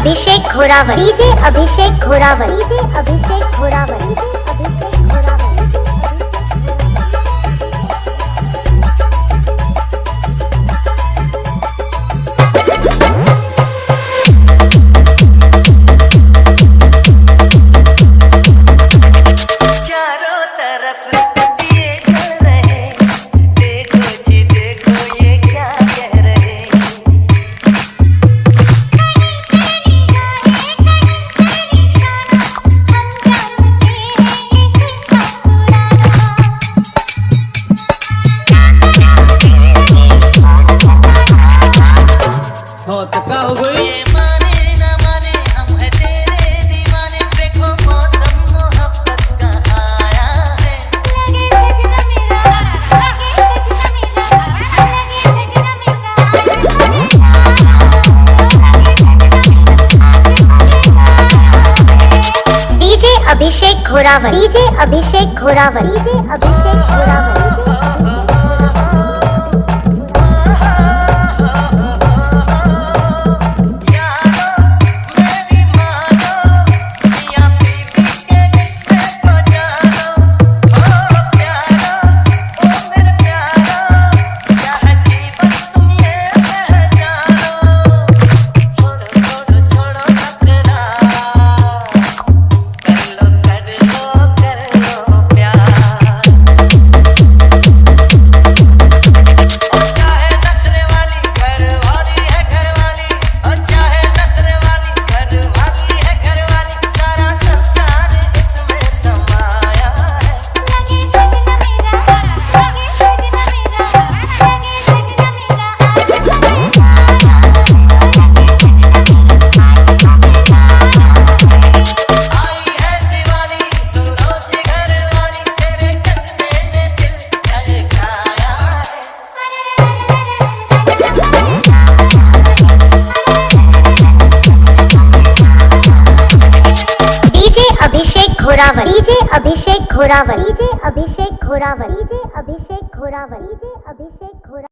अभिषेक घोरावत, DJ अभिषेक घोरावत, DJ अभिषेक घोरावत, DJ अभिषेक घोरावत। चारों तरफ दिए जल रहे, देखो जी देखो ये क्या कह रहे। हाँ तो क्या हो गई? ये माने ना माने हम है तेरे दीवाने, देखो मौसम मोहब्बत का आया है। लगे सजना मेरा, लगे सजना मेरा, लगे सजना मेरा। डीजे अभिषेक घोरावत, डीजे अभिषेक घोरावत, डीजे अभिषेक घोरावत। घोरावत, डीजे अभिषेक घोरावत, डीजे अभिषेक घोरावत, डीजे अभिषेक घोरावत, डीजे अभिषेक घोरावत।